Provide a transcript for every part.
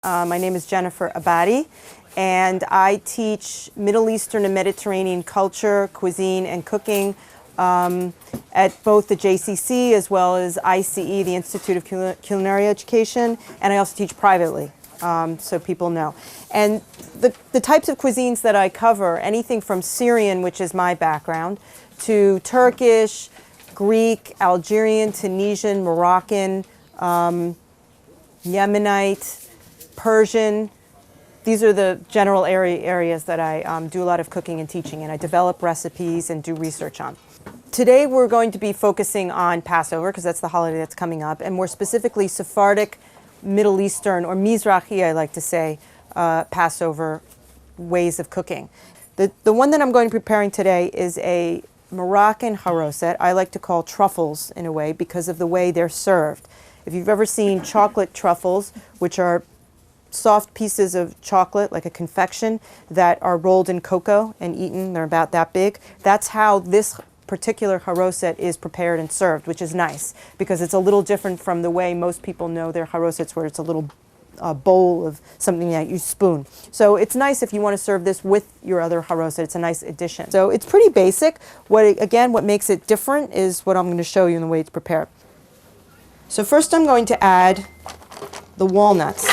My name is Jennifer Abadi, and I teach Middle Eastern and Mediterranean culture, cuisine, and cooking at both the JCC as well as ICE, the Institute of Culinary Education, and I also teach privately, so people know. And the types of cuisines that I cover, anything from Syrian, which is my background, to Turkish, Greek, Algerian, Tunisian, Moroccan, Yemenite, Persian. These are the general areas that I do a lot of cooking and teaching, and I develop recipes and do research on. Today we're going to be focusing on Passover, because that's the holiday that's coming up, and more specifically Sephardic, Middle Eastern, or Mizrahi, I like to say, Passover ways of cooking. The one that I'm going to be preparing today is a Moroccan Charoset. I like to call truffles in a way because of the way they're served. If you've ever seen chocolate truffles, which are soft pieces of chocolate, like a confection, that are rolled in cocoa and eaten, they're about that big, that's how this particular charoset is prepared and served, which is nice because it's a little different from the way most people know their charosets, where it's a little bowl of something that you spoon. So it's nice if you want to serve this with your other charoset. It's a nice addition. So it's pretty basic. What makes it different is what I'm going to show you in the way it's prepared. So first I'm going to add the walnuts.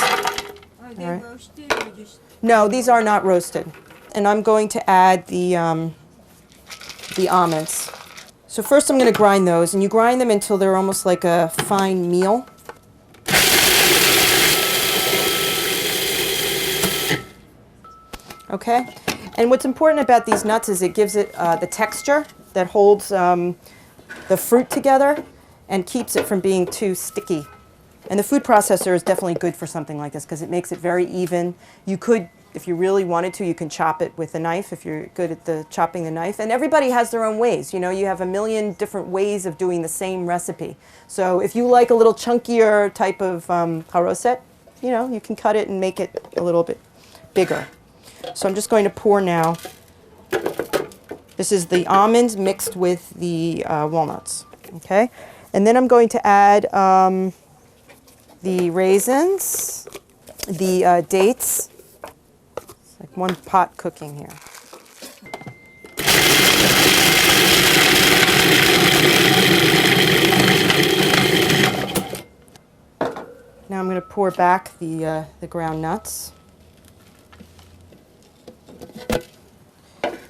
Are they roasted or just? No, these are not roasted. And I'm going to add the almonds. So first I'm going to grind those, and you grind them until they're almost like a fine meal. Okay? And what's important about these nuts is it gives it the texture that holds the fruit together and keeps it from being too sticky. And the food processor is definitely good for something like this because it makes it very even. You could, if you really wanted to, you can chop it with a knife if you're good at chopping the knife. And everybody has their own ways. You know, you have a million different ways of doing the same recipe. So if you like a little chunkier type of charoset, you know, you can cut it and make it a little bit bigger. So I'm just going to pour now. This is the almonds mixed with the walnuts. Okay? And then I'm going to add the raisins, the dates. It's like one pot cooking here. Now I'm going to pour back the ground nuts.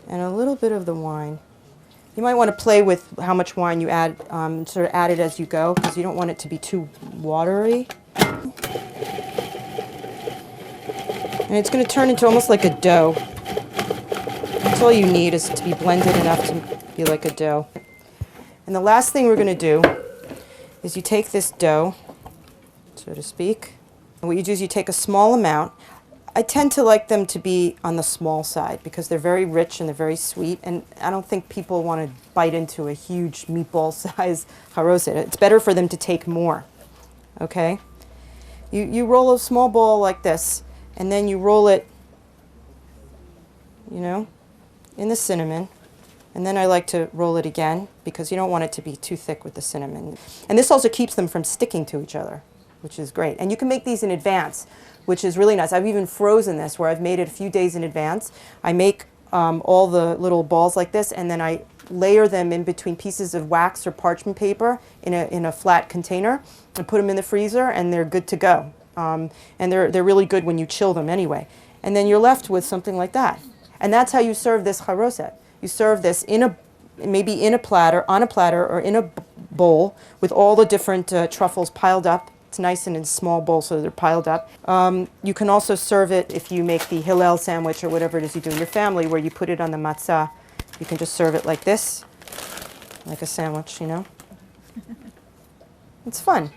And a little bit of the wine. You might want to play with how much wine you add, sort of add it as you go, because you don't want it to be too watery. And it's going to turn into almost like a dough. That's all you need, is to be blended enough to be like a dough. And the last thing we're going to do is you take this dough, so to speak, and what you do is you take a small amount. I tend to like them to be on the small side because they're very rich and they're very sweet, and I don't think people want to bite into a huge meatball size charoset. It's better for them to take more. Okay? You roll a small ball like this, and then you roll it, you know, in the cinnamon. And then I like to roll it again because you don't want it to be too thick with the cinnamon. And this also keeps them from sticking to each other, which is great. And you can make these in advance, which is really nice. I've even frozen this, where I've made it a few days in advance. I make all the little balls like this, and then I layer them in between pieces of wax or parchment paper in a flat container, and put them in the freezer, and they're good to go. And they're really good when you chill them anyway. And then you're left with something like that. And that's how you serve this charoset. You serve this maybe in a platter, on a platter, or in a bowl with all the different truffles piled up. It's nice and in small bowls, so they're piled up. You can also serve it if you make the Hillel sandwich or whatever it is you do in your family, where you put it on the matzah. You can just serve it like this, like a sandwich, you know. It's fun.